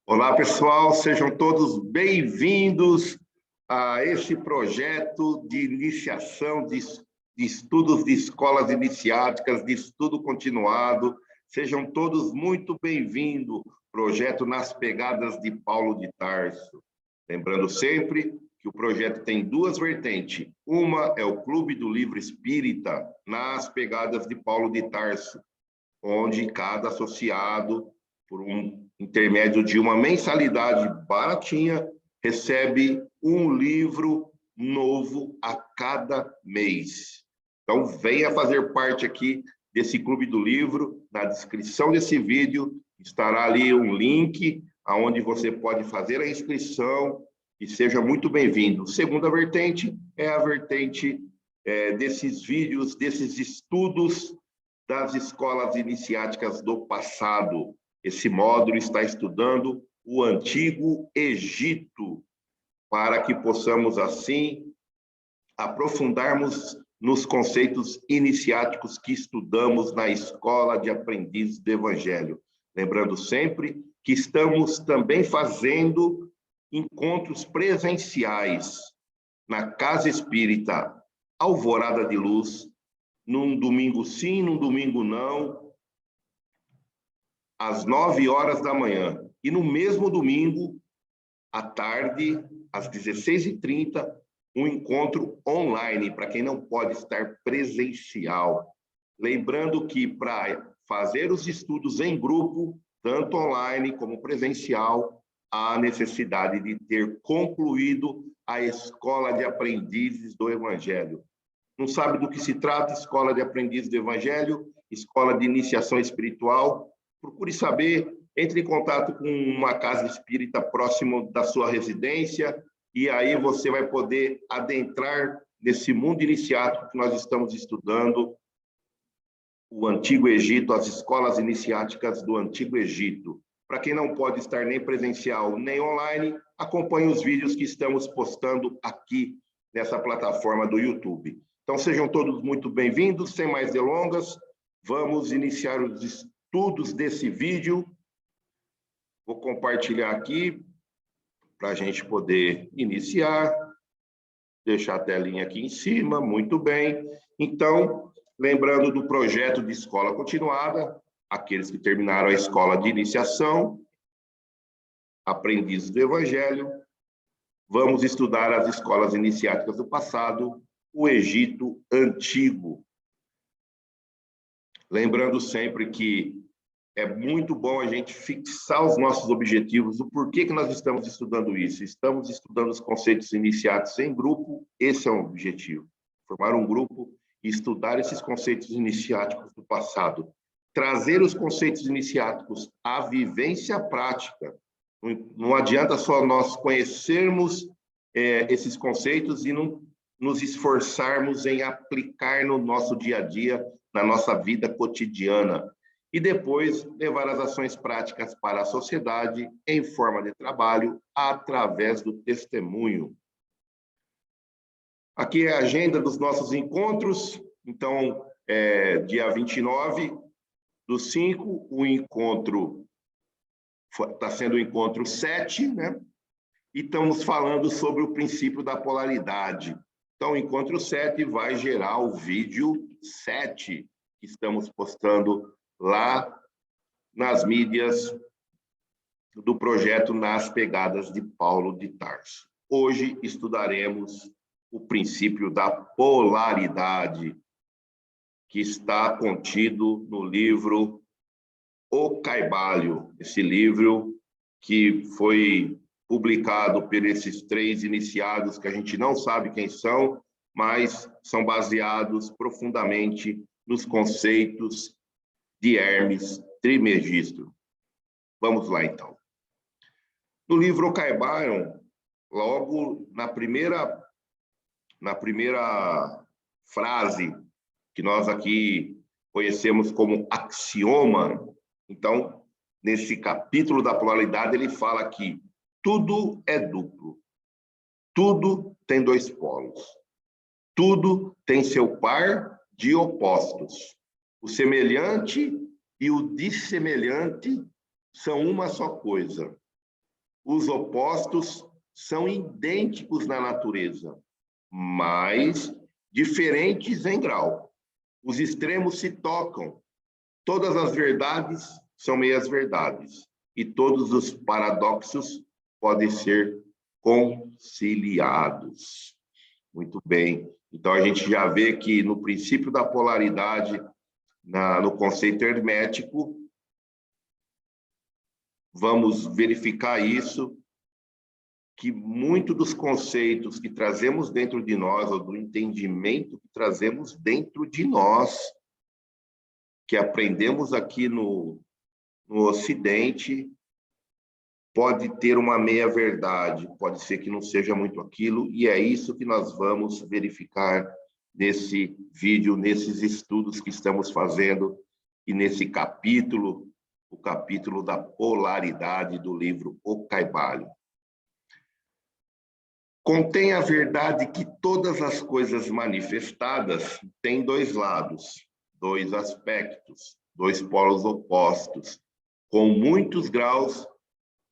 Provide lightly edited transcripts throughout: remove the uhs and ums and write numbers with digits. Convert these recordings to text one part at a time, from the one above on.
Olá, pessoal, sejam todos bem-vindos a esse projeto de iniciação de estudos de escolas iniciáticas, de estudo continuado. Sejam todos muito bem-vindos, projeto Nas Pegadas de Paulo de Tarso. Lembrando sempre que o projeto tem duas vertentes. Uma é o Clube do Livro Espírita, Nas Pegadas de Paulo de Tarso, onde cada associado, por um intermédio de uma mensalidade baratinha, recebe um livro novo a cada mês. Então, venha fazer parte aqui desse Clube do Livro. Na descrição desse vídeo estará ali um link onde você pode fazer a inscrição e seja muito bem-vindo. Segunda vertente é a vertente desses vídeos, desses estudos das escolas iniciáticas do passado. Esse módulo está estudando o Antigo Egito, para que possamos, assim, aprofundarmos nos conceitos iniciáticos que estudamos na Escola de Aprendizes do Evangelho. Lembrando sempre que estamos também fazendo encontros presenciais na Casa Espírita Alvorada de Luz, num domingo sim, num domingo não, às 9 horas da manhã. E no mesmo domingo, à tarde, às 16h30, um encontro online, para quem não pode estar presencial. Lembrando que para fazer os estudos em grupo, tanto online como presencial, há necessidade de ter concluído a Escola de Aprendizes do Evangelho. Não sabe do que se trata, Escola de Aprendizes do Evangelho, Escola de Iniciação Espiritual? Procure saber, entre em contato com uma casa espírita próximo da sua residência, e aí você vai poder adentrar nesse mundo iniciático que nós estamos estudando, o Antigo Egito, as escolas iniciáticas do Antigo Egito. Para quem não pode estar nem presencial nem online, acompanhe os vídeos que estamos postando aqui nessa plataforma do YouTube. Então, sejam todos muito bem-vindos. Sem mais delongas, vamos iniciar os estudos desse vídeo. Vou compartilhar aqui para a gente poder iniciar. Deixar a telinha aqui em cima, muito bem. Então, lembrando do projeto de escola continuada, aqueles que terminaram a escola de iniciação, aprendizes do Evangelho, vamos estudar as escolas iniciáticas do passado, o Egito Antigo. Lembrando sempre que é muito bom a gente fixar os nossos objetivos, do porquê que nós estamos estudando isso. Estamos estudando os conceitos iniciáticos em grupo, esse é o objetivo. Formar um grupo e estudar esses conceitos iniciáticos do passado. Trazer os conceitos iniciáticos à vivência prática. Não adianta só nós conhecermos esses conceitos e não nos esforçarmos em aplicar no nosso dia a dia, na nossa vida cotidiana. E depois levar as ações práticas para a sociedade em forma de trabalho, através do testemunho. Aqui é a agenda dos nossos encontros. Então, dia 29/5, o encontro está sendo o encontro 7, né? E estamos falando sobre o princípio da polaridade. Então, o encontro 7 vai gerar o vídeo 7, que estamos postando lá nas mídias do projeto Nas Pegadas de Paulo de Tarso. Hoje estudaremos o princípio da polaridade, que está contido no livro O Caibalho, esse livro que foi publicado por esses 3 iniciados, que a gente não sabe quem são, mas são baseados profundamente nos conceitos de Hermes Trismegisto. Vamos lá, então. No livro O Caibalho, logo na primeira frase, que nós aqui conhecemos como axioma, então, nesse capítulo da polaridade, ele fala que tudo é duplo, tudo tem 2 polos, tudo tem seu par de opostos. O semelhante e o dissemelhante são uma só coisa. Os opostos são idênticos na natureza, mas diferentes em grau. Os extremos se tocam. Todas as verdades são meias-verdades, e todos os paradoxos podem ser conciliados. Muito bem. Então, a gente já vê que no princípio da polaridade, no conceito hermético, vamos verificar isso, que muito dos conceitos que trazemos dentro de nós, ou do entendimento que trazemos dentro de nós, que aprendemos aqui no Ocidente, pode ter uma meia-verdade, pode ser que não seja muito aquilo, e é isso que nós vamos verificar nesse vídeo, nesses estudos que estamos fazendo, e nesse capítulo, o capítulo da polaridade do livro O Caibalho. Contém a verdade que todas as coisas manifestadas têm dois lados, dois aspectos, dois polos opostos, com muitos graus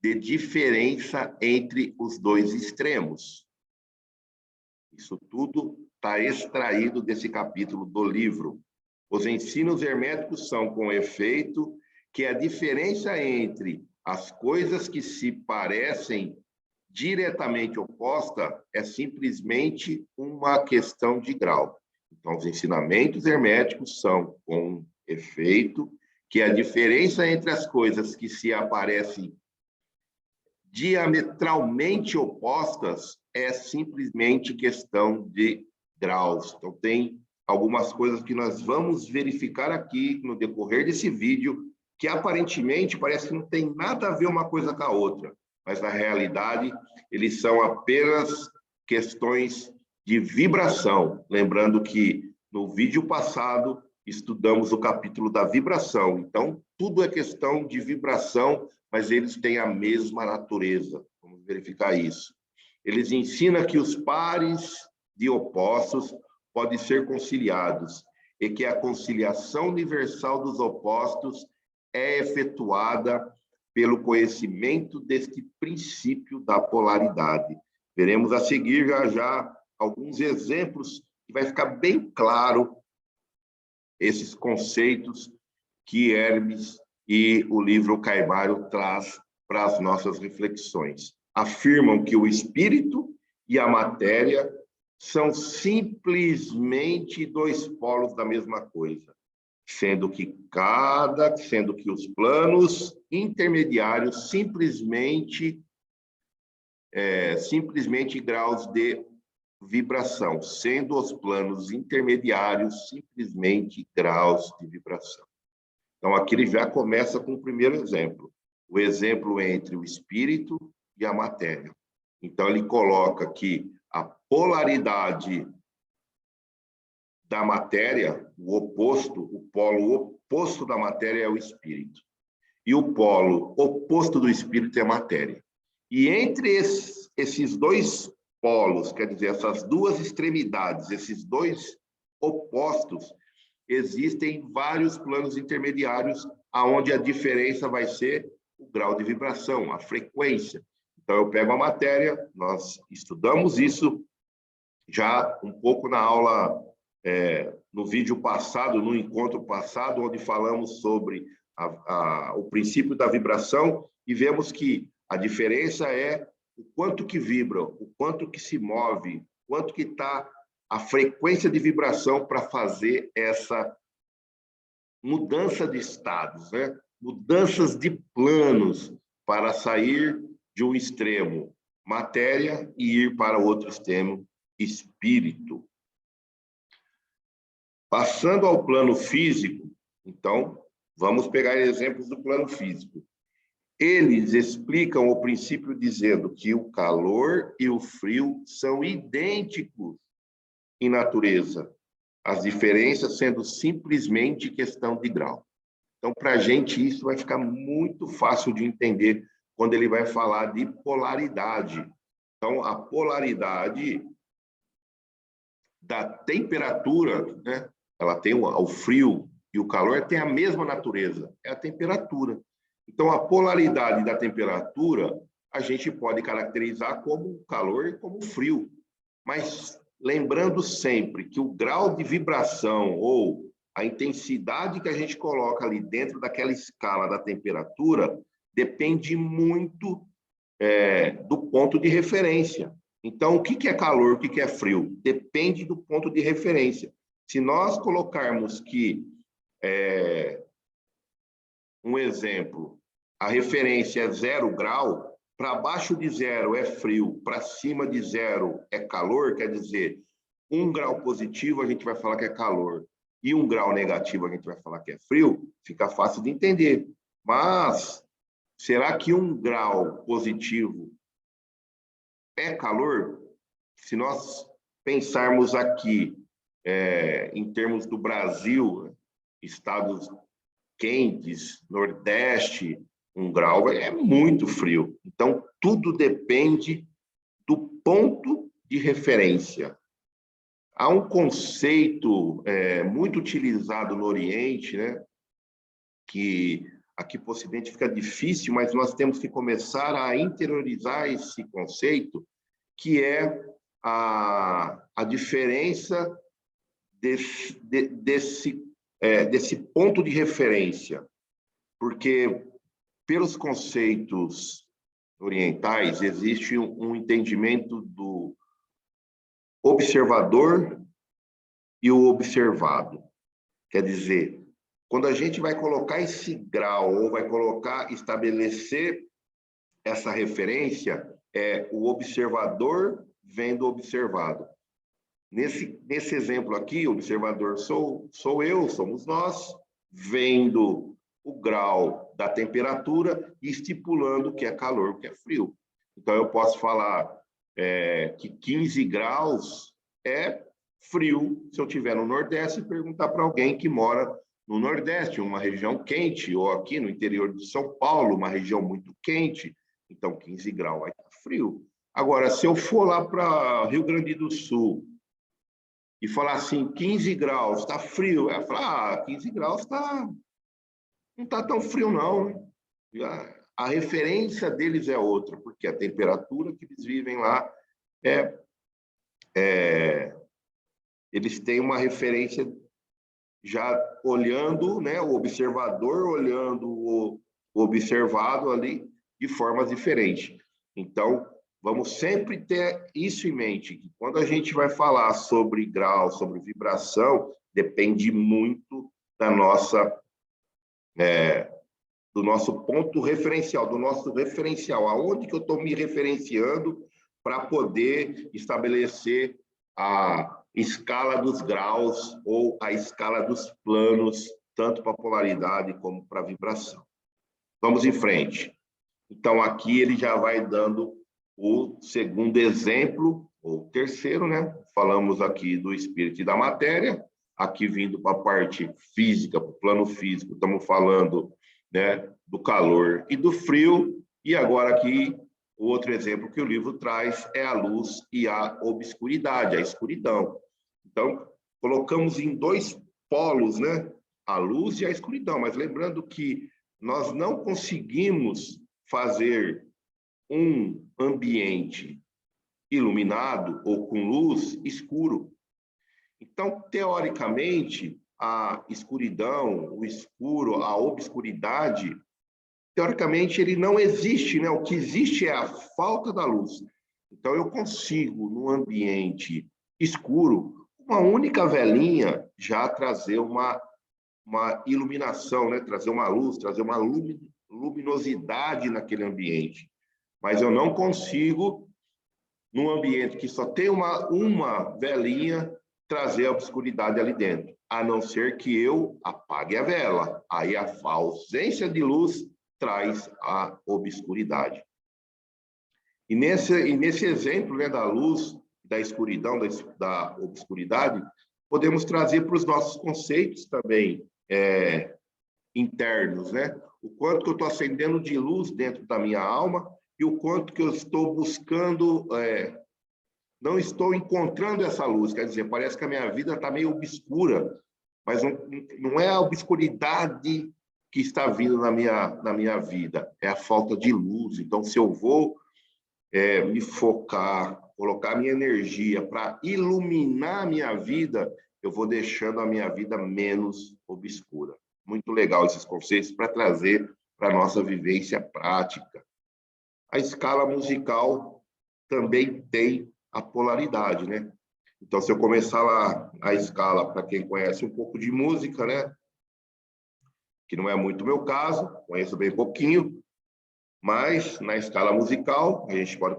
de diferença entre os dois extremos. Isso tudo está extraído desse capítulo do livro. Os ensinos herméticos são com efeito que a diferença entre as coisas que se parecem diretamente oposta é simplesmente uma questão de grau. Então, os ensinamentos herméticos são com efeito que a diferença entre as coisas que se aparecem diametralmente opostas é simplesmente questão de graus. Então, tem algumas coisas que nós vamos verificar aqui no decorrer desse vídeo, que aparentemente parece que não tem nada a ver uma coisa com a outra, mas na realidade eles são apenas questões de vibração. Lembrando que no vídeo passado estudamos o capítulo da vibração. Então, tudo é questão de vibração, mas eles têm a mesma natureza. Vamos verificar isso. Eles ensinam que os pares de opostos podem ser conciliados e que a conciliação universal dos opostos é efetuada pelo conhecimento deste princípio da polaridade. Veremos a seguir já alguns exemplos que vai ficar bem claro esses conceitos que Hermes e o livro O Caibalho traz para as nossas reflexões. Afirmam que o espírito e a matéria são simplesmente dois polos da mesma coisa, sendo que os planos intermediários simplesmente graus de vibração, sendo os planos intermediários simplesmente graus de vibração. Então, aqui ele já começa com o primeiro exemplo, o exemplo entre o espírito e a matéria. Então, ele coloca que a polaridade da matéria, o polo oposto da matéria é o espírito. E o polo oposto do espírito é a matéria. E entre esses dois polos, quer dizer, essas duas extremidades, esses dois opostos, existem vários planos intermediários, aonde a diferença vai ser o grau de vibração, a frequência. Então, eu pego a matéria, nós estudamos isso já um pouco na aula, no vídeo passado, no encontro passado, onde falamos sobre o princípio da vibração, e vemos que a diferença é o quanto que vibra, o quanto que se move, quanto que está a frequência de vibração para fazer essa mudança de estados, né? Mudanças de planos para sair de um extremo, matéria, e ir para outro extremo, espírito. Passando ao plano físico, então, vamos pegar exemplos do plano físico. Eles explicam o princípio dizendo que o calor e o frio são idênticos em natureza, as diferenças sendo simplesmente questão de grau. Então, para a gente, isso vai ficar muito fácil de entender quando ele vai falar de polaridade. Então, a polaridade da temperatura, né? Ela tem o frio e o calor, tem a mesma natureza, é a temperatura. Então, a polaridade da temperatura a gente pode caracterizar como calor e como frio. Mas lembrando sempre que o grau de vibração ou a intensidade que a gente coloca ali dentro daquela escala da temperatura depende muito do ponto de referência. Então, o que é calor, o que é frio? Depende do ponto de referência. Se nós colocarmos que, um exemplo, a referência é 0 grau, para baixo de 0 é frio, para cima de 0 é calor, quer dizer, 1 grau positivo a gente vai falar que é calor, e 1 grau negativo a gente vai falar que é frio, fica fácil de entender. Mas, será que 1 grau positivo é calor? Se nós pensarmos aqui, em termos do Brasil, estados quentes, Nordeste, 1 grau é muito frio. Então, tudo depende do ponto de referência. Há um conceito muito utilizado no Oriente, né, que aqui para o Ocidente fica difícil, mas nós temos que começar a interiorizar esse conceito, que é a diferença desse ponto de referência. Porque, pelos conceitos orientais, existe um entendimento do observador e o observado. Quer dizer, quando a gente vai colocar esse grau, ou vai estabelecer essa referência, o observador vendo o observado. Nesse exemplo aqui, o observador sou eu, somos nós, vendo o grau da temperatura e estipulando o que é calor, o que é frio. Então, eu posso falar que 15 graus é frio se eu estiver no Nordeste e perguntar para alguém que mora no Nordeste, uma região quente, ou aqui no interior de São Paulo, uma região muito quente, então 15 graus vai estar frio. Agora, se eu for lá para Rio Grande do Sul e falar assim, 15 graus, está frio, eu falar, 15 graus não está tão frio não. A referência deles é outra, porque a temperatura que eles vivem lá eles têm uma referência já olhando, né, o observador olhando o observado ali de formas diferentes. Então, vamos sempre ter isso em mente, que quando a gente vai falar sobre grau, sobre vibração, depende muito da do nosso ponto referencial, do nosso referencial, aonde que eu estou me referenciando para poder estabelecer a escala dos graus ou a escala dos planos, tanto para polaridade como para vibração. Vamos em frente. Então, aqui ele já vai dando o segundo exemplo, ou terceiro, né? Falamos aqui do espírito e da matéria, aqui vindo para a parte física, para o plano físico, estamos falando, né, do calor e do frio, e agora aqui o outro exemplo que o livro traz é a luz e a obscuridade, a escuridão. Então, colocamos em 2 polos, né? A luz e a escuridão, mas lembrando que nós não conseguimos fazer um ambiente iluminado ou com luz escuro. Então, teoricamente, a escuridão, o escuro, a obscuridade, teoricamente, ele não existe, né? O que existe é a falta da luz. Então, eu consigo, num ambiente escuro, uma única velinha já trazer uma iluminação, né? Trazer uma luz, trazer uma luminosidade naquele ambiente. Mas eu não consigo, num ambiente que só tem uma velinha, trazer a obscuridade ali dentro, a não ser que eu apague a vela. Aí a ausência de luz traz a obscuridade. E nesse exemplo, né, da luz, da escuridão, da obscuridade, podemos trazer para os nossos conceitos também internos, né? O quanto que eu estou acendendo de luz dentro da minha alma e o quanto que eu estou buscando, não estou encontrando essa luz. Quer dizer, parece que a minha vida está meio obscura, mas não é a obscuridade que está vindo na minha vida? É a falta de luz. Então, se eu vou me focar, colocar minha energia para iluminar a minha vida, eu vou deixando a minha vida menos obscura. Muito legal esses conceitos para trazer para a nossa vivência prática. A escala musical também tem a polaridade, né? Então, se eu começar lá a escala, para quem conhece um pouco de música, né? Que não é muito o meu caso, conheço bem pouquinho, mas na escala musical, a gente pode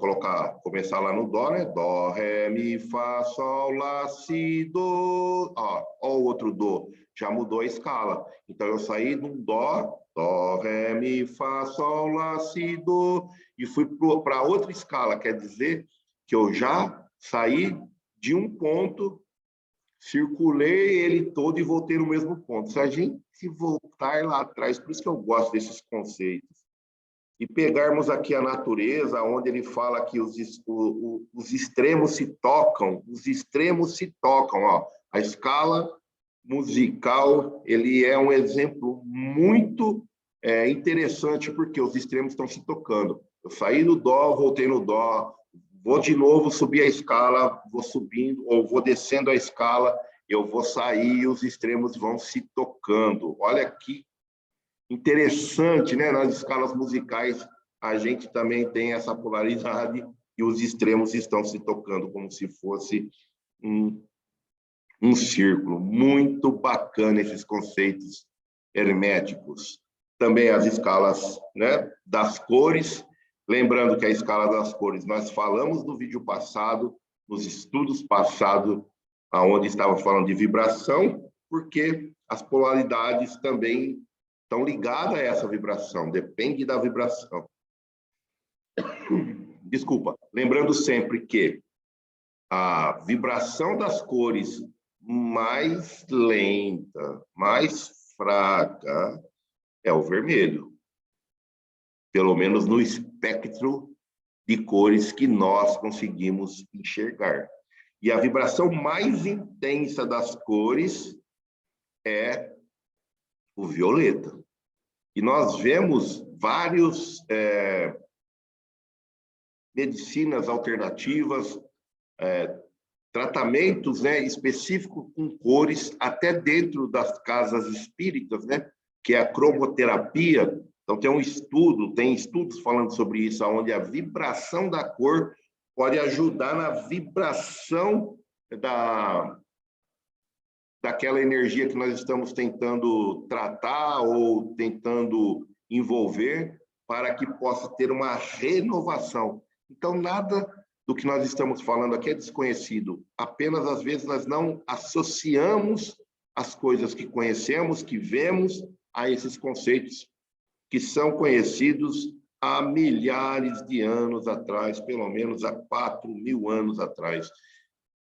começar lá no Dó, né? Dó, Ré, Mi, Fá, Sol, Lá, Si, Do. Ó o outro Dó, já mudou a escala. Então, eu saí de um Dó, Dó, Ré, Mi, Fá, Sol, Lá, Si, Do, e fui para outra escala, quer dizer que eu já saí de um ponto, circulei ele todo e voltei no mesmo ponto. Se a gente voltar lá atrás, por isso que eu gosto desses conceitos, e pegarmos aqui a natureza, onde ele fala que os extremos se tocam, os extremos se tocam. Ó. A escala musical, ele é um exemplo muito interessante, porque os extremos estão se tocando. Eu saí do Dó, voltei no Dó, vou de novo subir a escala, vou subindo, ou vou descendo a escala, eu vou sair e os extremos vão se tocando. Olha que interessante, né? Nas escalas musicais, a gente também tem essa polaridade e os extremos estão se tocando como se fosse um círculo. Muito bacana esses conceitos herméticos. Também as escalas, né, das cores. Lembrando que a escala das cores, nós falamos no vídeo passado, nos estudos passados, onde estava falando de vibração, porque as polaridades também estão ligadas a essa vibração, depende da vibração. Desculpa, lembrando sempre que a vibração das cores mais lenta, mais fraca, é o vermelho. Pelo menos no espectro de cores que nós conseguimos enxergar. E a vibração mais intensa das cores é o violeta. E nós vemos vários medicinas alternativas, tratamentos, né, específicos com cores, até dentro das casas espíritas, né, que é a cromoterapia. Então, tem estudos falando sobre isso, onde a vibração da cor pode ajudar na vibração daquela energia que nós estamos tentando tratar ou tentando envolver para que possa ter uma renovação. Então, nada do que nós estamos falando aqui é desconhecido. Apenas, às vezes, nós não associamos as coisas que conhecemos, que vemos, a esses conceitos que são conhecidos há milhares de anos atrás, pelo menos há 4.000 anos atrás.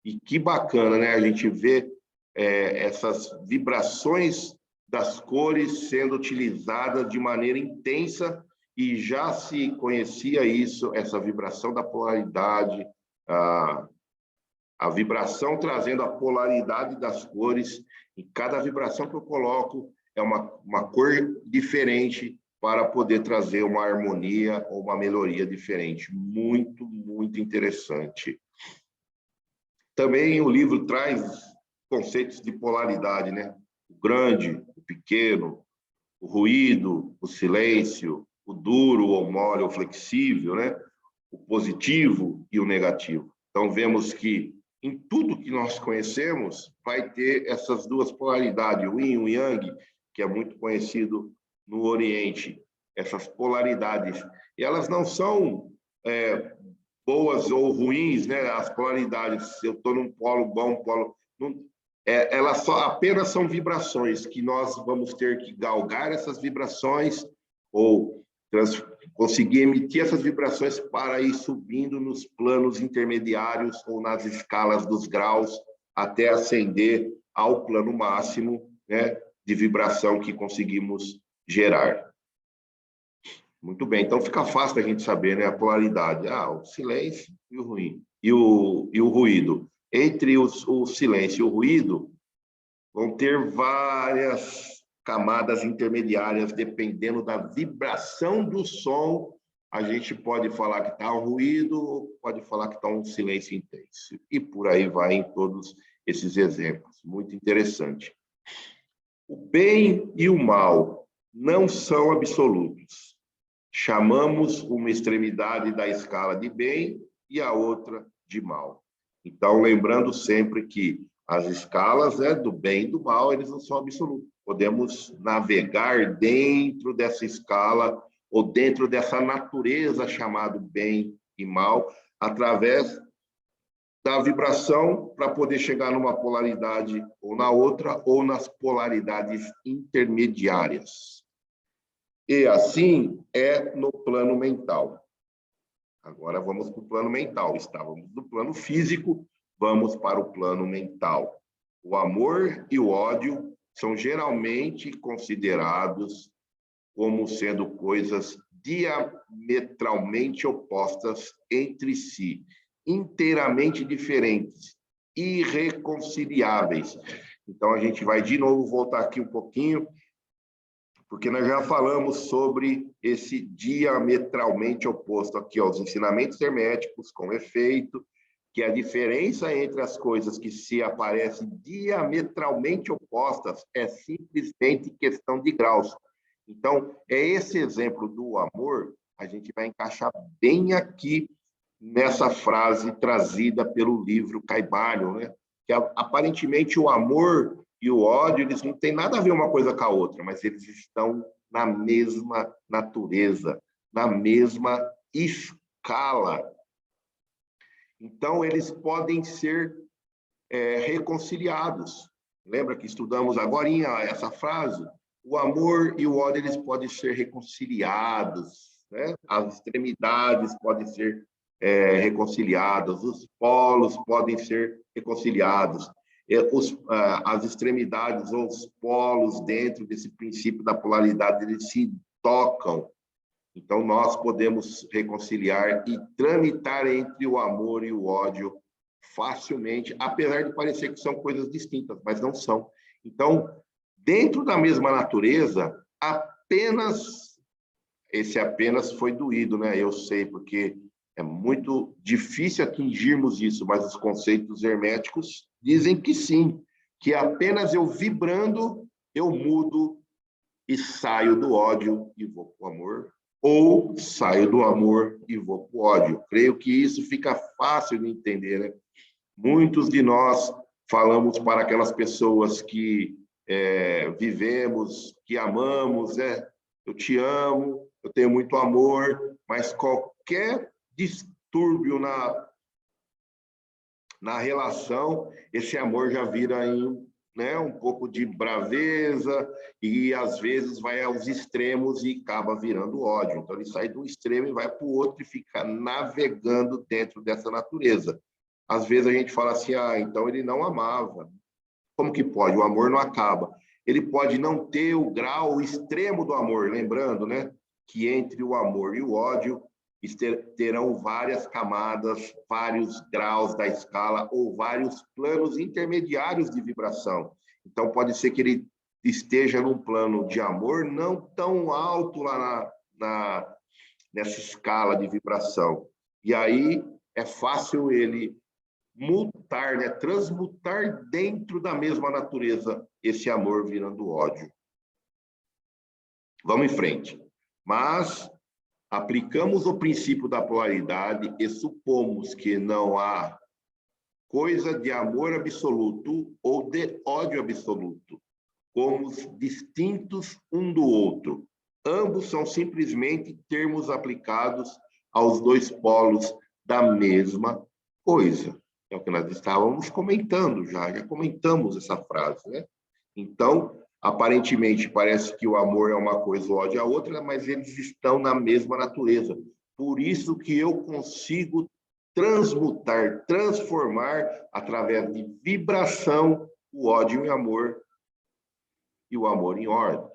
E que bacana, né? A gente vê essas vibrações das cores sendo utilizadas de maneira intensa, e já se conhecia isso, essa vibração da polaridade, a vibração trazendo a polaridade das cores, e cada vibração que eu coloco é uma cor diferente para poder trazer uma harmonia ou uma melhoria diferente. Muito, muito interessante. Também o livro traz conceitos de polaridade, né? O grande, o pequeno, o ruído, o silêncio, o duro ou mole ou flexível, né? O positivo e o negativo. Então, vemos que em tudo que nós conhecemos vai ter essas duas polaridades, o yin e o yang, que é muito conhecido no Oriente, essas polaridades. E elas não são boas ou ruins, né? As polaridades, eu estou num polo bom, polo... elas apenas são vibrações, que nós vamos ter que galgar essas vibrações ou conseguir emitir essas vibrações para ir subindo nos planos intermediários ou nas escalas dos graus até ascender ao plano máximo, né, de vibração que conseguimos gerar. Muito bem, então fica fácil a gente saber, né, a polaridade. O silêncio e o ruim, e o ruído. Entre o silêncio e o ruído, vão ter várias camadas intermediárias, dependendo da vibração do som, a gente pode falar que está um ruído, pode falar que está um silêncio intenso. E por aí vai em todos esses exemplos. Muito interessante. O bem e o mal não são absolutos. Chamamos uma extremidade da escala de bem e a outra de mal. Então, lembrando sempre que as escalas, né, do bem e do mal, eles não são absolutos. Podemos navegar dentro dessa escala ou dentro dessa natureza chamada bem e mal, através da vibração, para poder chegar numa polaridade ou na outra, ou nas polaridades intermediárias. E assim é no plano mental. Agora vamos para o plano mental. Estávamos no plano físico, vamos para o plano mental. O amor e o ódio são geralmente considerados como sendo coisas diametralmente opostas entre si, inteiramente diferentes, irreconciliáveis. Então, a gente vai de novo voltar aqui um pouquinho, porque nós já falamos sobre esse diametralmente oposto aqui, ó, os ensinamentos herméticos com efeito, que a diferença entre as coisas que se aparecem diametralmente opostas é simplesmente questão de graus. Então, é esse exemplo do amor, a gente vai encaixar bem aqui nessa frase trazida pelo livro Caibalion, né? Que aparentemente o amor e o ódio, eles não têm nada a ver uma coisa com a outra, mas eles estão na mesma natureza, na mesma escala. Então, eles podem ser reconciliados. Lembra que estudamos agora essa frase? O amor e o ódio, eles podem ser reconciliados, né? As extremidades podem ser reconciliadas, os polos podem ser reconciliados. As extremidades ou os polos dentro desse princípio da polaridade, eles se tocam. Então, nós podemos reconciliar e tramitar entre o amor e o ódio facilmente, apesar de parecer que são coisas distintas, mas não são. Então, dentro da mesma natureza, esse apenas foi doído, né? Eu sei, porque é muito difícil atingirmos isso, mas os conceitos herméticos dizem que sim, que apenas eu vibrando, eu mudo e saio do ódio e vou para o amor, ou saio do amor e vou para o ódio. Creio que isso fica fácil de entender, né? Muitos de nós falamos para aquelas pessoas que vivemos, que amamos, né? Eu te amo, eu tenho muito amor, mas qualquer distúrbio na relação, esse amor já vira né, um pouco de braveza e, às vezes, vai aos extremos e acaba virando ódio. Então, ele sai de um extremo e vai para o outro e fica navegando dentro dessa natureza. Às vezes, a gente fala assim, então ele não amava. Como que pode? O amor não acaba. Ele pode não ter o grau extremo do amor, lembrando, né, que entre o amor e o ódio terão várias camadas, vários graus da escala ou vários planos intermediários de vibração. Então, pode ser que ele esteja num plano de amor não tão alto lá nessa escala de vibração. E aí é fácil ele mutar, né? Transmutar dentro da mesma natureza esse amor virando ódio. Vamos em frente. Mas aplicamos o princípio da polaridade e supomos que não há coisa de amor absoluto ou de ódio absoluto, como distintos um do outro. Ambos são simplesmente termos aplicados aos dois polos da mesma coisa. É o que nós estávamos comentando já comentamos essa frase, né? Então, aparentemente, parece que o amor é uma coisa, o ódio é outra, mas eles estão na mesma natureza. Por isso que eu consigo transmutar, transformar, através de vibração, o ódio em amor e o amor em ódio.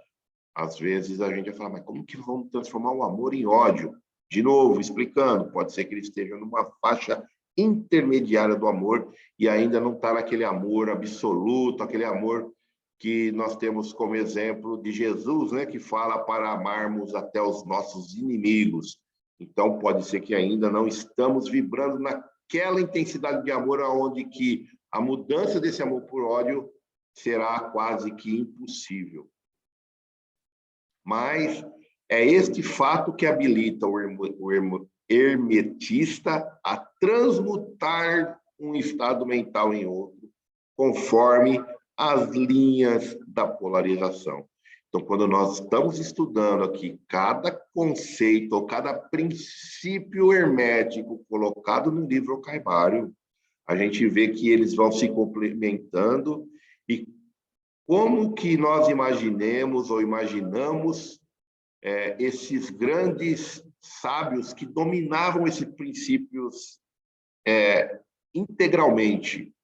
Às vezes a gente vai falar, mas como que vamos transformar o amor em ódio? De novo, explicando, pode ser que ele esteja numa faixa intermediária do amor e ainda não está naquele amor absoluto, aquele amor que nós temos como exemplo de Jesus, né, que fala para amarmos até os nossos inimigos. Então, pode ser que ainda não estamos vibrando naquela intensidade de amor onde que a mudança desse amor por ódio será quase que impossível. Mas é este fato que habilita o hermetista a transmutar um estado mental em outro, conforme as linhas da polarização. Então, quando nós estamos estudando aqui cada conceito ou cada princípio hermético colocado no livro Caibário, a gente vê que eles vão se complementando e como que nós imaginemos ou imaginamos esses grandes sábios que dominavam esses princípios integralmente.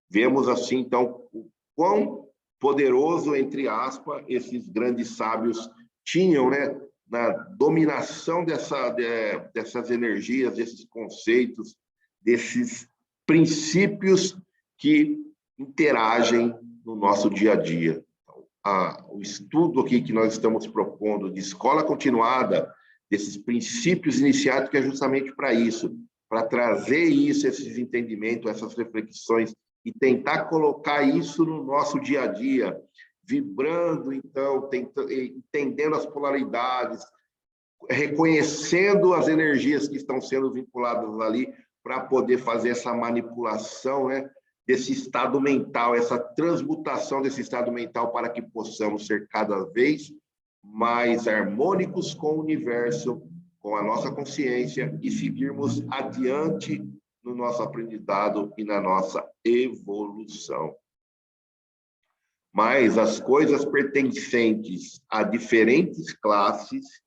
Vemos assim, então, o quão poderoso, entre aspas, esses grandes sábios tinham, né, na dominação dessas energias, desses conceitos, desses princípios que interagem no nosso dia a dia. O estudo aqui que nós estamos propondo de escola continuada, desses princípios iniciáticos, é justamente para isso, para trazer isso, esses entendimentos, essas reflexões, e tentar colocar isso no nosso dia a dia, vibrando, então, entendendo as polaridades, reconhecendo as energias que estão sendo vinculadas ali, para poder fazer essa manipulação, né, desse estado mental, essa transmutação desse estado mental para que possamos ser cada vez mais harmônicos com o universo, com a nossa consciência e seguirmos adiante no nosso aprendizado e na nossa evolução. Mas as coisas pertencentes a diferentes classes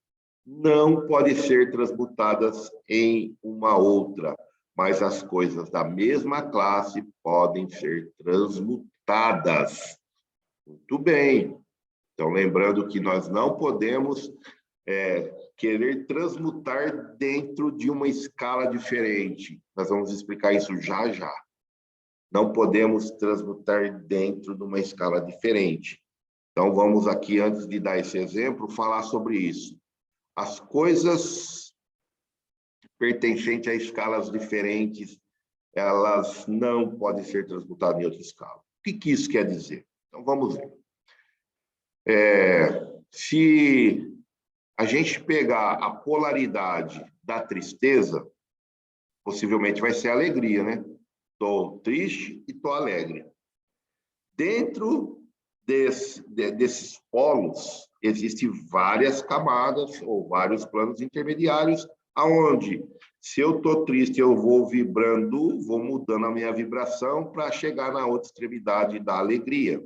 não podem ser transmutadas em uma outra, mas as coisas da mesma classe podem ser transmutadas. Muito bem. Então, lembrando que nós não podemos querer transmutar dentro de uma escala diferente. Nós vamos explicar isso já já. Não podemos transmutar dentro de uma escala diferente. Então, vamos aqui, antes de dar esse exemplo, falar sobre isso. As coisas pertencentes a escalas diferentes, elas não podem ser transmutadas em outra escala. O que isso quer dizer? Então, vamos ver. Se a gente pegar a polaridade da tristeza, possivelmente vai ser a alegria, né? Estou triste e estou alegre. Dentro desses polos, existem várias camadas ou vários planos intermediários, aonde, se eu estou triste, eu vou vibrando, vou mudando a minha vibração para chegar na outra extremidade da alegria.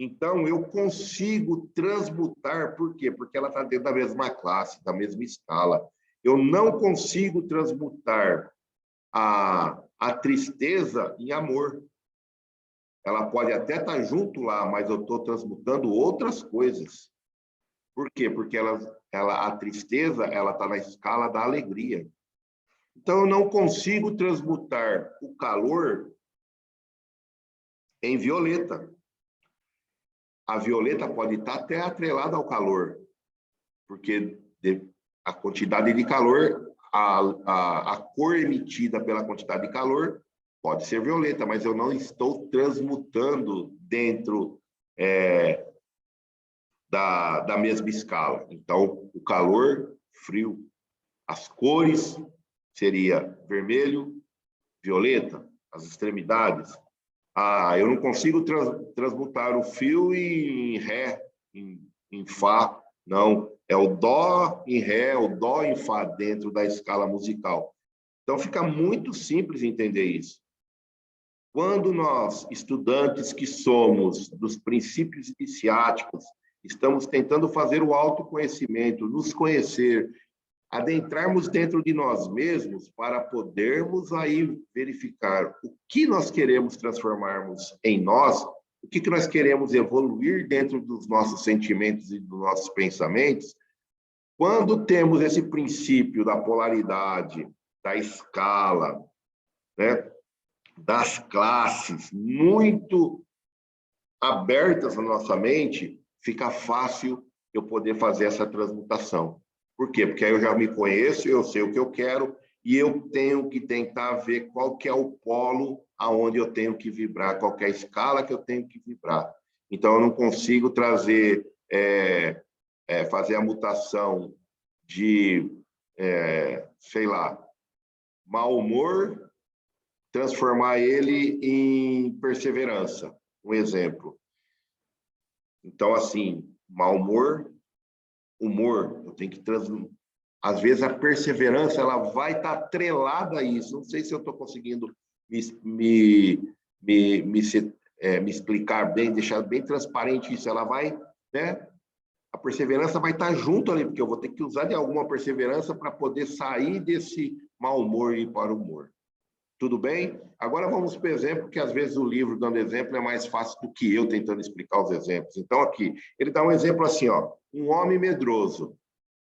Então, eu consigo transmutar, por quê? Porque ela está dentro da mesma classe, da mesma escala. Eu não consigo transmutar a tristeza em amor. Ela pode até estar junto lá, mas eu estou transmutando outras coisas. Por quê? Porque a tristeza ela está na escala da alegria. Então, eu não consigo transmutar o calor em violeta. A violeta pode estar até atrelada ao calor, porque a quantidade de calor, a cor emitida pela quantidade de calor pode ser violeta, mas eu não estou transmutando dentro da mesma escala. Então, o calor, frio, as cores seria vermelho, violeta, as extremidades. Eu não consigo transmutar o fio em ré, em fá, não. É o dó em ré, o dó em fá dentro da escala musical. Então, fica muito simples entender isso. Quando nós, estudantes que somos dos princípios iniciáticos, estamos tentando fazer o autoconhecimento, nos conhecer, adentrarmos dentro de nós mesmos para podermos aí verificar o que nós queremos transformarmos em nós, o que nós queremos evoluir dentro dos nossos sentimentos e dos nossos pensamentos. Quando temos esse princípio da polaridade, da escala, né, das classes muito abertas na nossa mente, fica fácil eu poder fazer essa transmutação. Por quê? Porque aí eu já me conheço, eu sei o que eu quero, e eu tenho que tentar ver qual que é o polo aonde eu tenho que vibrar, qual que é a escala que eu tenho que vibrar. Então, eu não consigo trazer, fazer a mutação de, sei lá, mau humor, transformar ele em perseverança. Um exemplo. Então, assim, mau humor, humor, eu tenho que transformar. Às vezes a perseverança ela vai estar atrelada a isso. Não sei se eu estou conseguindo me explicar bem, deixar bem transparente isso. Ela vai, né? A perseverança vai estar junto ali, porque eu vou ter que usar de alguma perseverança para poder sair desse mau humor e ir para o humor. Tudo bem? Agora vamos para o exemplo, que às vezes o livro dando exemplo é mais fácil do que eu tentando explicar os exemplos. Então, aqui, ele dá um exemplo assim, ó, um homem medroso,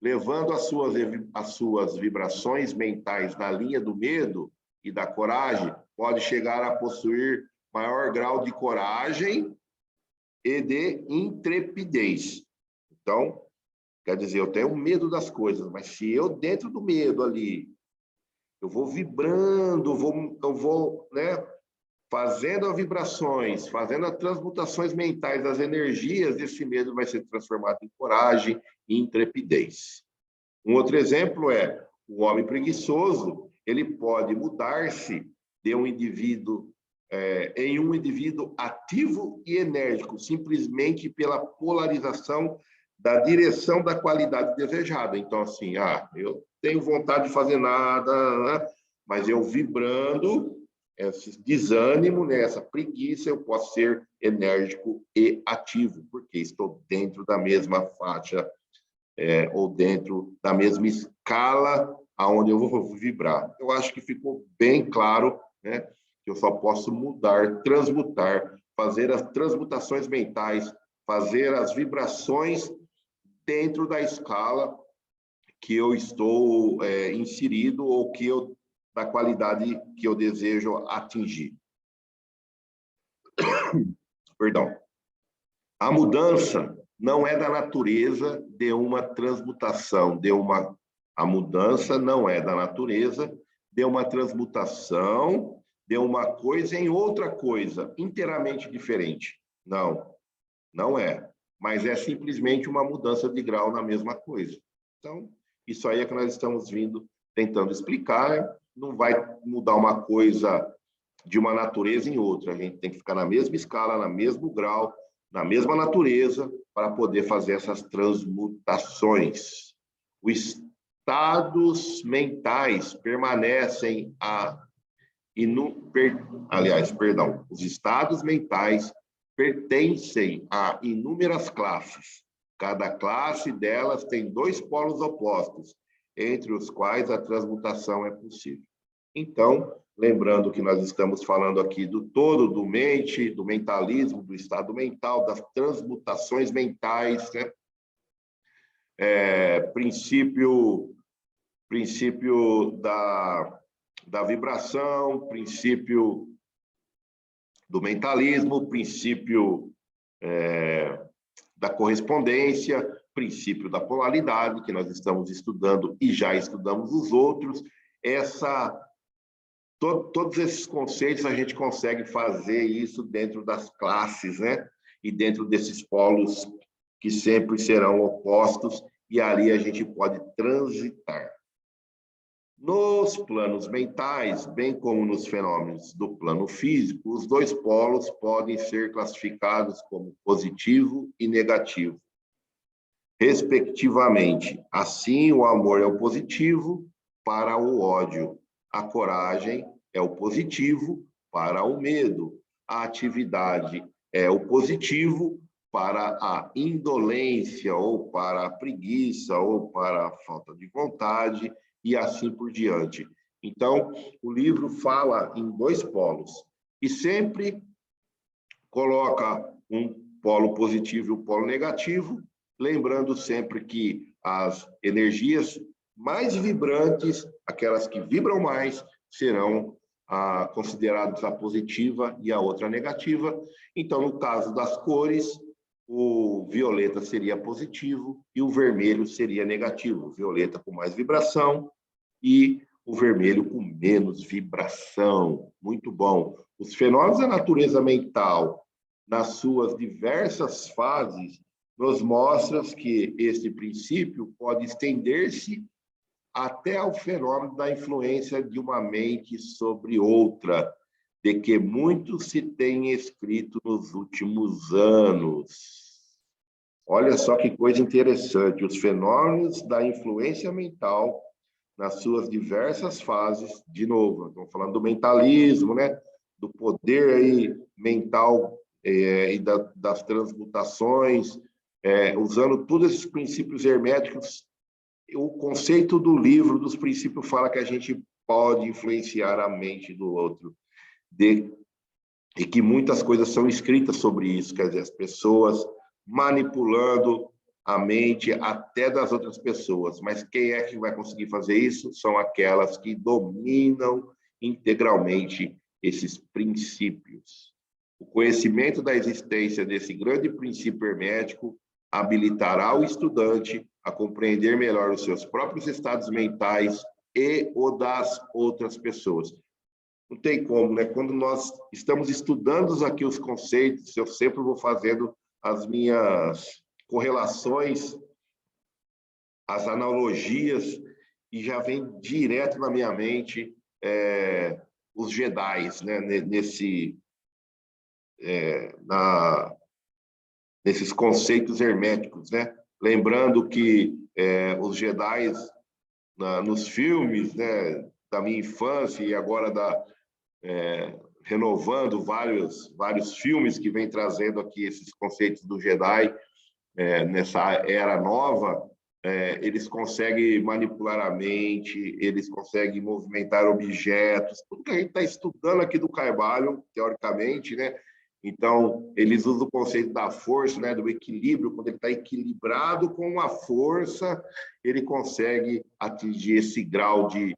levando as suas vibrações mentais na linha do medo e da coragem, pode chegar a possuir maior grau de coragem e de intrepidez. Então, quer dizer, eu tenho medo das coisas, mas se eu, dentro do medo ali, eu vou vibrando, eu vou, né, fazendo as vibrações, fazendo as transmutações mentais das energias, esse medo vai ser transformado em coragem e intrepidez. Um outro exemplo é o homem preguiçoso, ele pode mudar-se de um indivíduo em um indivíduo ativo e enérgico, simplesmente pela polarização da direção da qualidade desejada. Então, assim, eu tenho vontade de fazer nada, né? Mas eu vibrando, esse desânimo, né? Essa preguiça, eu posso ser enérgico e ativo, porque estou dentro da mesma faixa ou dentro da mesma escala aonde eu vou vibrar. Eu acho que ficou bem claro, né? Que eu só posso mudar, transmutar, fazer as transmutações mentais, fazer as vibrações dentro da escala que eu estou inserido ou que da qualidade que eu desejo atingir. Perdão. A mudança não é da natureza de uma transmutação, a mudança não é da natureza de uma transmutação de uma coisa em outra coisa, inteiramente diferente. Não, não é. Mas é simplesmente uma mudança de grau na mesma coisa. Então, isso aí é que nós estamos tentando explicar. Não vai mudar uma coisa de uma natureza em outra. A gente tem que ficar na mesma escala, no mesmo grau, na mesma natureza, para poder fazer essas transmutações. Os estados mentais permanecem os estados mentais pertencem a inúmeras classes. Cada classe delas tem dois polos opostos, entre os quais a transmutação é possível. Então, lembrando que nós estamos falando aqui do todo, do mente, do mentalismo, do estado mental, das transmutações mentais, né? Princípio da vibração, princípio do mentalismo, princípio da correspondência, princípio da polaridade, que nós estamos estudando e já estudamos os outros. Todos esses conceitos a gente consegue fazer isso dentro das classes, né? E dentro desses polos que sempre serão opostos, e ali a gente pode transitar. Nos planos mentais, bem como nos fenômenos do plano físico, os dois polos podem ser classificados como positivo e negativo, respectivamente. Assim, o amor é o positivo para o ódio, a coragem é o positivo para o medo, a atividade é o positivo para a indolência, ou para a preguiça, ou para a falta de vontade, e assim por diante. Então, o livro fala em dois polos, e sempre coloca um polo positivo e um polo negativo, lembrando sempre que as energias mais vibrantes, aquelas que vibram mais, serão considerados a positiva e a outra negativa. Então, no caso das cores, o violeta seria positivo e o vermelho seria negativo. O violeta com mais vibração e o vermelho com menos vibração. Muito bom. Os fenômenos da natureza mental, nas suas diversas fases, nos mostram que este princípio pode estender-se até ao fenômeno da influência de uma mente sobre outra, de que muito se tem escrito nos últimos anos. Olha só que coisa interessante, os fenômenos da influência mental nas suas diversas fases, de novo, estamos falando do mentalismo, né? Do poder aí mental e das transmutações, usando todos esses princípios herméticos. O conceito do livro dos princípios fala que a gente pode influenciar a mente do outro, e que muitas coisas são escritas sobre isso, quer dizer, as pessoas manipulando a mente até das outras pessoas, mas quem é que vai conseguir fazer isso? São aquelas que dominam integralmente esses princípios. O conhecimento da existência desse grande princípio hermético habilitará o estudante a compreender melhor os seus próprios estados mentais e o das outras pessoas. Não tem como, né? Quando nós estamos estudando aqui os conceitos, eu sempre vou fazendo as minhas correlações, as analogias, e já vem direto na minha mente os Jedis, né? Nesses conceitos herméticos, né? Lembrando que os Jedis, nos filmes, né, da minha infância e agora renovando vários filmes que vem trazendo aqui esses conceitos do Jedi, nessa era nova, eles conseguem manipular a mente, eles conseguem movimentar objetos, tudo que a gente está estudando aqui do Carvalho, teoricamente, né? Então, eles usam o conceito da força, né, do equilíbrio. Quando ele está equilibrado com a força, ele consegue atingir esse grau de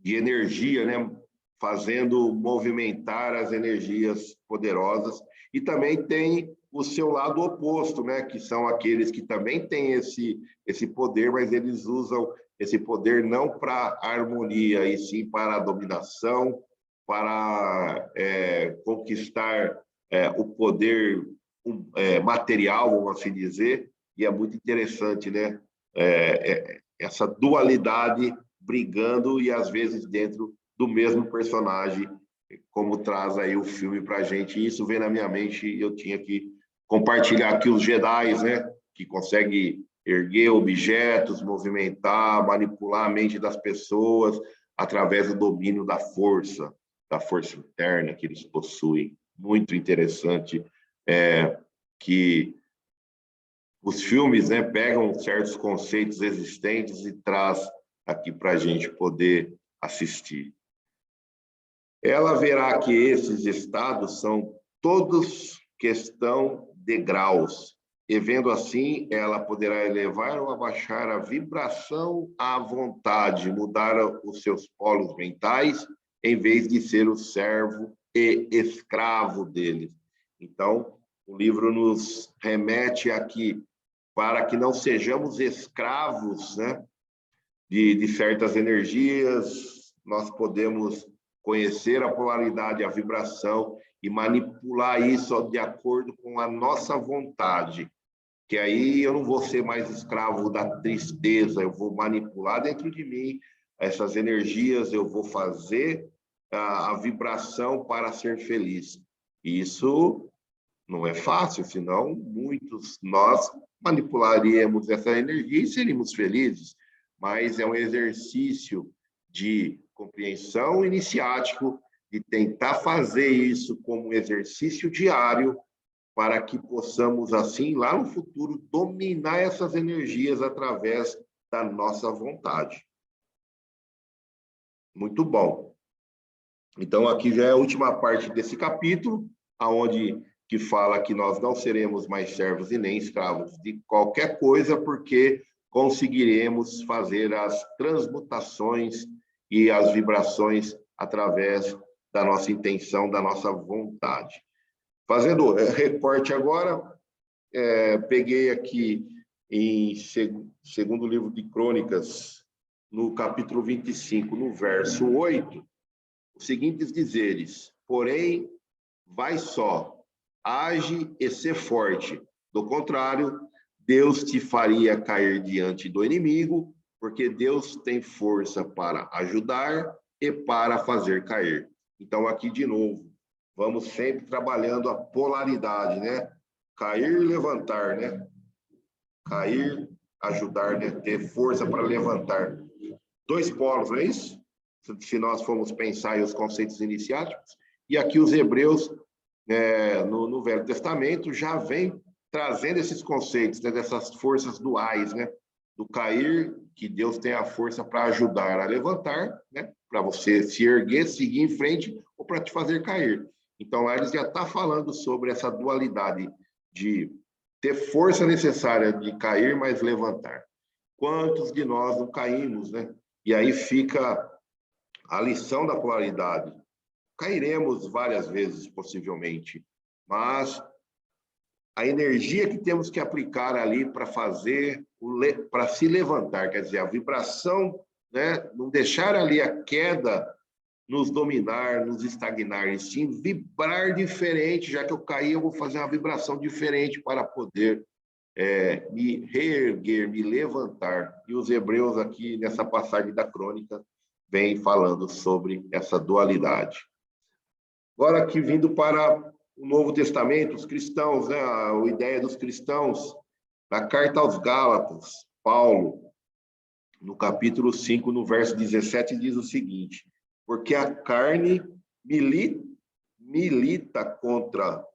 energia, né, fazendo movimentar as energias poderosas. E também tem o seu lado oposto, né, que são aqueles que também têm esse poder, mas eles usam esse poder não para a harmonia, e sim para a dominação, para conquistar o poder material, vamos assim dizer. E é muito interessante, né? Essa dualidade brigando e, às vezes, dentro do mesmo personagem, como traz aí o filme para a gente. E isso vem na minha mente e eu tinha que compartilhar aqui os Jedis, né? Que conseguem erguer objetos, movimentar, manipular a mente das pessoas através do domínio da força interna que eles possuem. Muito interessante que os filmes, né, pegam certos conceitos existentes e traz aqui para a gente poder assistir. Ela verá que esses estados são todos questão de graus, e vendo assim, ela poderá elevar ou abaixar a vibração à vontade, mudar os seus polos mentais, em vez de ser o servo e escravo deles. Então, o livro nos remete aqui para que não sejamos escravos, né, de certas energias. Nós podemos conhecer a polaridade, a vibração e manipular isso de acordo com a nossa vontade, que aí eu não vou ser mais escravo da tristeza, eu vou manipular dentro de mim essas energias, eu vou fazer a vibração para ser feliz. Isso não é fácil, senão nós manipularíamos essa energia e seríamos felizes, mas é um exercício de compreensão iniciático, de tentar fazer isso como um exercício diário, para que possamos, assim, lá no futuro, dominar essas energias através da nossa vontade. Muito bom. Então, aqui já é a última parte desse capítulo, onde que fala que nós não seremos mais servos e nem escravos de qualquer coisa, porque conseguiremos fazer as transmutações e as vibrações através da nossa intenção, da nossa vontade. Fazendo recorte agora, peguei aqui em segundo livro de Crônicas, no capítulo 25, no verso 8, os seguintes dizeres: porém, vai só, age e ser forte, do contrário, Deus te faria cair diante do inimigo, porque Deus tem força para ajudar e para fazer cair. Então, aqui de novo, vamos sempre trabalhando a polaridade, né? Cair e levantar, né? Cair, ajudar, né? Ter força para levantar. Dois polos, não é isso? Se nós formos pensar em os conceitos iniciáticos. E aqui os hebreus, no Velho Testamento, já vem trazendo esses conceitos, né? Dessas forças duais, né? Do cair, que Deus tem a força para ajudar a levantar, né? Para você se erguer, seguir em frente, ou para te fazer cair. Então, lá eles já estão falando sobre essa dualidade de ter força necessária de cair, mas levantar. Quantos de nós não caímos, né? E aí fica a lição da polaridade. Cairemos várias vezes, possivelmente, mas a energia que temos que aplicar ali para fazer, para se levantar, quer dizer, a vibração, né? Não deixar ali a queda nos dominar, nos estagnar, e sim vibrar diferente. Já que eu caí, eu vou fazer uma vibração diferente para poder me reerguer, me levantar. E os hebreus aqui, nessa passagem da crônica, vem falando sobre essa dualidade. Agora aqui, vindo para o Novo Testamento, os cristãos, né, a ideia dos cristãos, na carta aos Gálatas, Paulo, no capítulo 5, no verso 17, diz o seguinte: porque a carne milita contra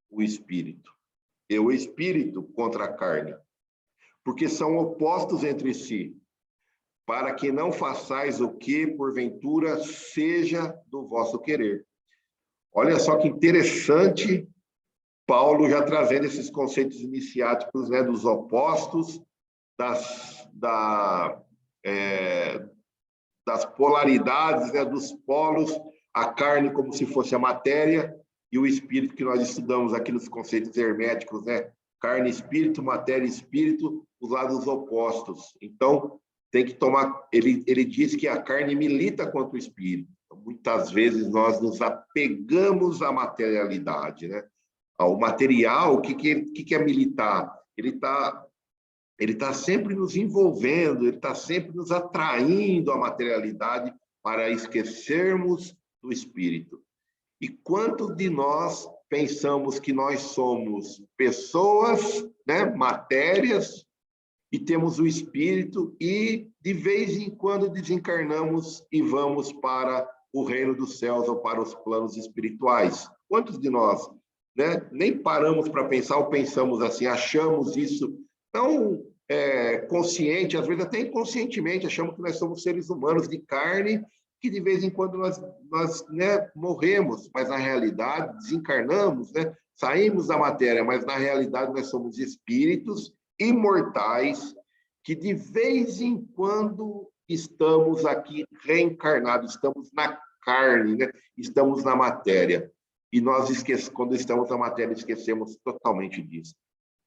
o espírito, e o espírito contra a carne, porque são opostos entre si, para que não façais o que, porventura, seja do vosso querer. Olha só que interessante, Paulo já trazendo esses conceitos iniciáticos, né, dos opostos, das polaridades, né, dos polos, a carne como se fosse a matéria, e o espírito, que nós estudamos aqui nos conceitos herméticos, né? Carne, espírito, matéria, espírito, os lados opostos. Então, tem que tomar... Ele diz que a carne milita contra o espírito. Muitas vezes nós nos apegamos à materialidade, né? Ao material. O que é militar? Ele está sempre nos envolvendo, ele está sempre nos atraindo à materialidade para esquecermos do espírito. E quantos de nós pensamos que nós somos pessoas, né, matérias, e temos o espírito, e de vez em quando desencarnamos e vamos para o reino dos céus ou para os planos espirituais? Quantos de nós, né, nem paramos para pensar ou pensamos assim, achamos isso tão consciente, às vezes até inconscientemente, achamos que nós somos seres humanos de carne, que de vez em quando nós né, morremos, mas na realidade desencarnamos, né, saímos da matéria, mas na realidade nós somos espíritos imortais, que de vez em quando estamos aqui reencarnados, estamos na carne, né? Estamos na matéria. E nós, quando estamos na matéria, esquecemos totalmente disso.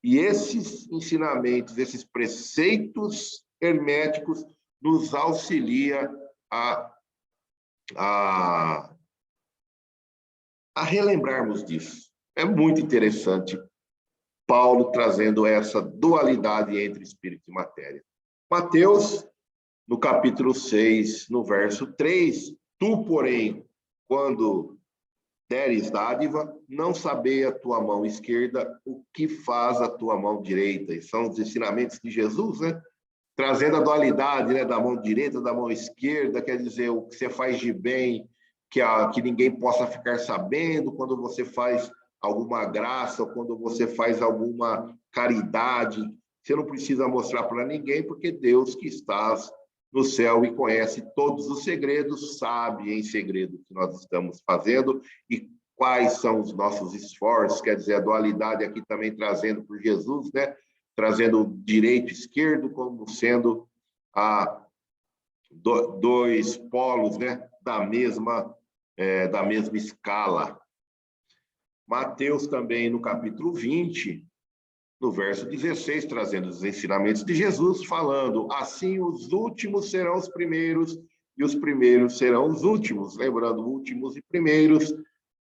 E esses ensinamentos, esses preceitos herméticos, nos auxilia a relembrarmos disso. É muito interessante Paulo trazendo essa dualidade entre espírito e matéria. Mateus, no capítulo 6, no verso 3, tu, porém, quando deres dádiva, não saber a tua mão esquerda o que faz a tua mão direita. E são os ensinamentos de Jesus, né? Trazendo a dualidade, né, da mão direita, da mão esquerda, quer dizer, o que você faz de bem, que ninguém possa ficar sabendo, quando você faz alguma graça, ou quando você faz alguma caridade, você não precisa mostrar para ninguém, porque Deus que está no céu e conhece todos os segredos, sabe em segredo o que nós estamos fazendo e quais são os nossos esforços, quer dizer, a dualidade aqui também trazendo por Jesus, né? Trazendo o direito e esquerdo como sendo dois polos, né, da mesma escala. Mateus também, no capítulo 20, no verso 16, trazendo os ensinamentos de Jesus, falando: assim os últimos serão os primeiros e os primeiros serão os últimos. Lembrando, últimos e primeiros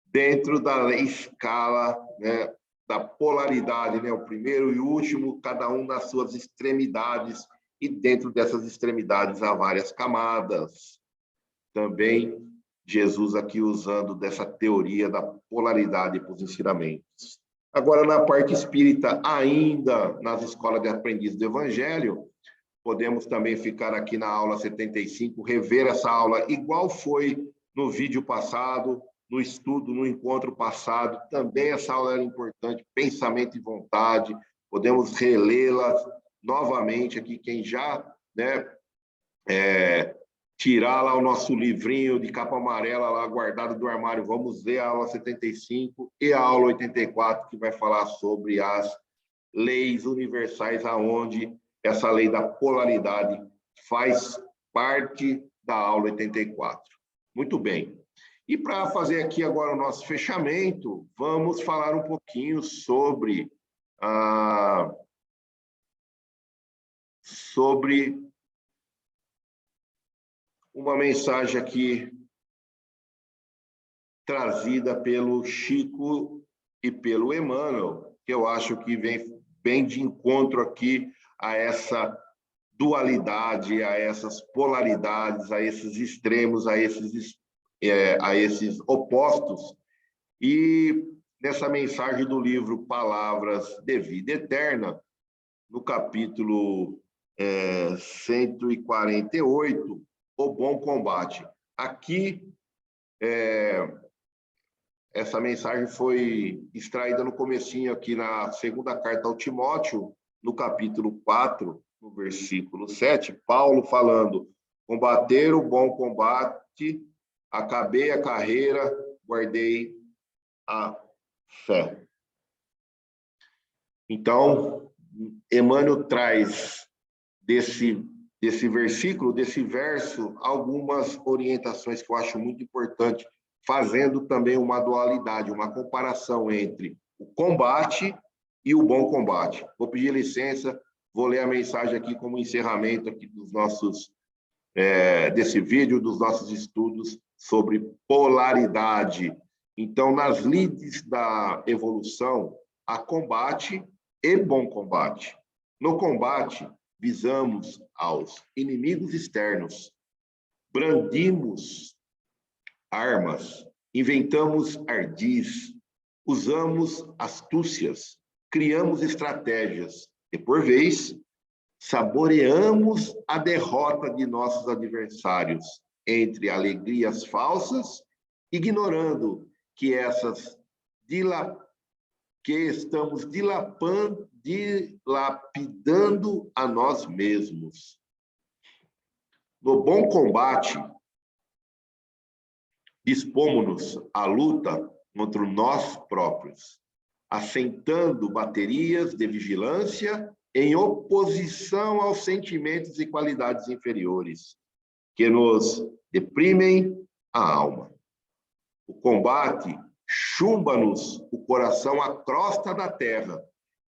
dentro da escala, né, da polaridade, né, o primeiro e o último, cada um nas suas extremidades, e dentro dessas extremidades há várias camadas. Também Jesus aqui usando dessa teoria da polaridade para os ensinamentos. Agora, na parte espírita, ainda nas escolas de aprendiz do Evangelho, podemos também ficar aqui na aula 75, rever essa aula igual foi no vídeo passado, no estudo, no encontro passado. Também essa aula era importante, pensamento e vontade. Podemos relê-la novamente aqui, quem já, né, tirar lá o nosso livrinho de capa amarela lá guardado do armário. Vamos ver a aula 75 e a aula 84, que vai falar sobre as leis universais, aonde essa lei da polaridade faz parte da aula 84. Muito bem. E para fazer aqui agora o nosso fechamento, vamos falar um pouquinho sobre uma mensagem aqui trazida pelo Chico e pelo Emmanuel, que eu acho que vem bem de encontro aqui a essa dualidade, a essas polaridades, a esses extremos, a esses opostos. E nessa mensagem do livro Palavras de Vida Eterna, no capítulo 148, O Bom Combate. Aqui, essa mensagem foi extraída no comecinho aqui na segunda carta ao Timóteo, no capítulo 4, no versículo 7, Paulo falando: combater o bom combate, acabei a carreira, guardei a fé. Então, Emmanuel traz desse versículo, desse verso, algumas orientações que eu acho muito importante, fazendo também uma dualidade, uma comparação entre o combate e o bom combate. Vou pedir licença, vou ler a mensagem aqui como encerramento aqui dos nossos, desse vídeo, dos nossos estudos sobre polaridade. Então, nas lides da evolução, há combate e bom combate. No combate, visamos aos inimigos externos, brandimos armas, inventamos ardis, usamos astúcias, criamos estratégias e, por vez, saboreamos a derrota de nossos adversários entre alegrias falsas, ignorando que estamos dilapidando a nós mesmos. No bom combate, dispomos-nos à luta contra nós próprios, assentando baterias de vigilância em oposição aos sentimentos e qualidades inferiores que nos deprimem a alma. O combate chumba-nos o coração à crosta da terra,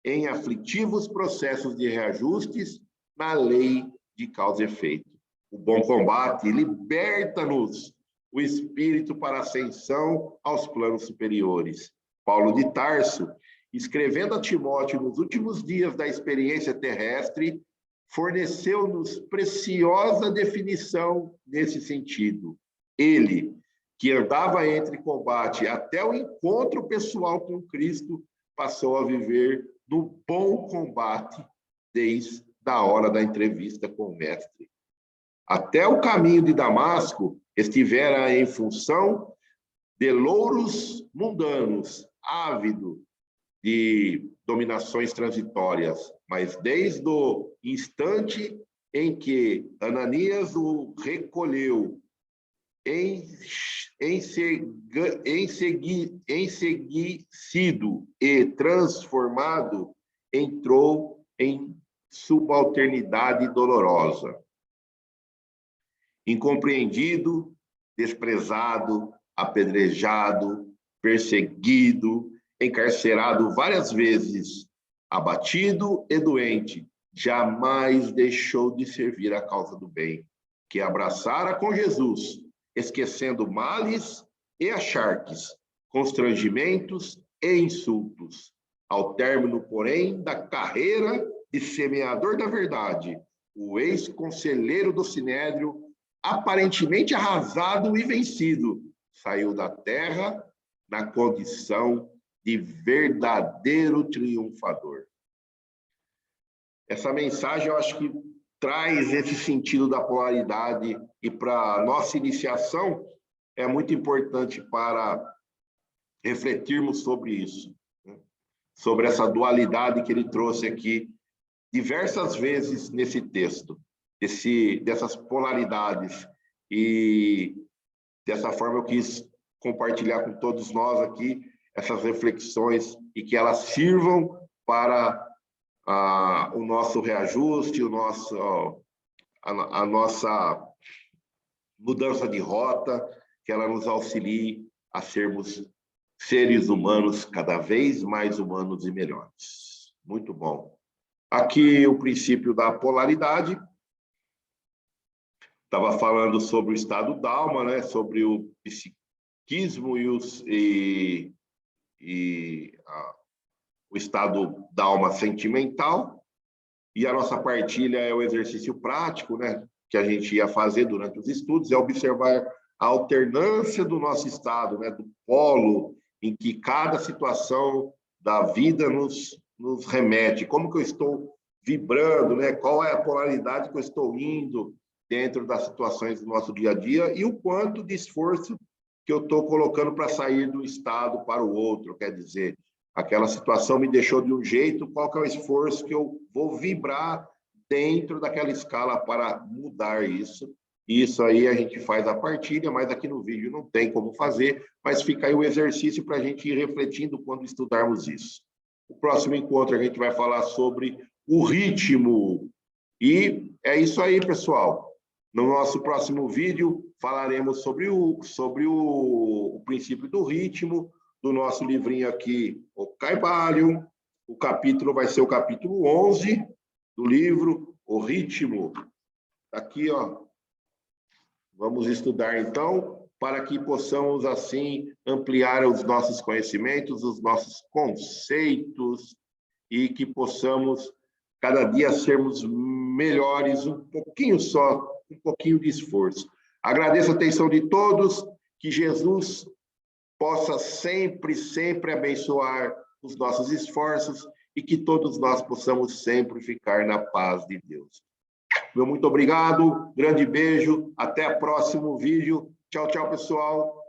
em aflitivos processos de reajustes na lei de causa e efeito. O bom combate liberta-nos o espírito para a ascensão aos planos superiores. Paulo de Tarso, escrevendo a Timóteo nos últimos dias da experiência terrestre, forneceu-nos preciosa definição nesse sentido. Ele, que andava entre combate até o encontro pessoal com Cristo, passou a viver no bom combate desde a hora da entrevista com o Mestre. Até o caminho de Damasco estivera em função de louros mundanos, ávido de dominações transitórias, mas desde o instante em que Ananias o recolheu, enseguecido e transformado, entrou em subalternidade dolorosa. incompreendido, desprezado, apedrejado, perseguido, encarcerado várias vezes, abatido e doente, jamais deixou de servir a causa do bem, que abraçara com Jesus, esquecendo males e acharques, constrangimentos e insultos. Ao término, porém, da carreira de semeador da verdade, o ex-conselheiro do Sinédrio, aparentemente arrasado e vencido, saiu da terra na condição de verdadeiro triunfador. Essa mensagem, eu acho que traz esse sentido da polaridade e para a nossa iniciação é muito importante para refletirmos sobre isso, né? Sobre essa dualidade que ele trouxe aqui diversas vezes nesse texto, dessas polaridades. E dessa forma eu quis compartilhar com todos nós aqui essas reflexões e que elas sirvam para o nosso reajuste, a nossa mudança de rota, que ela nos auxilie a sermos seres humanos cada vez mais humanos e melhores. Muito bom. Aqui o princípio da polaridade. Estava falando sobre o estado d'alma, né? Sobre o psiquismo e o estado d'alma sentimental. E a nossa partilha é o exercício prático, né? Que a gente ia fazer durante os estudos, é observar a alternância do nosso estado, né? Do polo em que cada situação da vida nos remete. Como que eu estou vibrando, né? Qual é a polaridade que eu estou indo dentro das situações do nosso dia a dia e o quanto de esforço que eu estou colocando para sair do estado para o outro. Quer dizer, aquela situação me deixou de um jeito, qual que é o esforço que eu vou vibrar dentro daquela escala para mudar isso. E isso aí a gente faz a partilha, mas aqui no vídeo não tem como fazer, mas fica aí o exercício para a gente ir refletindo quando estudarmos isso. O próximo encontro a gente vai falar sobre o ritmo. E é isso aí, pessoal. No nosso próximo vídeo falaremos sobre o princípio do ritmo, do nosso livrinho aqui, o Caibalion. O capítulo vai ser o capítulo 11 do livro, O Ritmo. Aqui, ó. Vamos estudar, então, para que possamos, assim, ampliar os nossos conhecimentos, os nossos conceitos, e que possamos, cada dia, sermos melhores, um pouquinho só, um pouquinho de esforço. Agradeço a atenção de todos, que Jesus possa sempre, sempre abençoar os nossos esforços e que todos nós possamos sempre ficar na paz de Deus. Meu muito obrigado, grande beijo, até o próximo vídeo. Tchau, tchau, pessoal.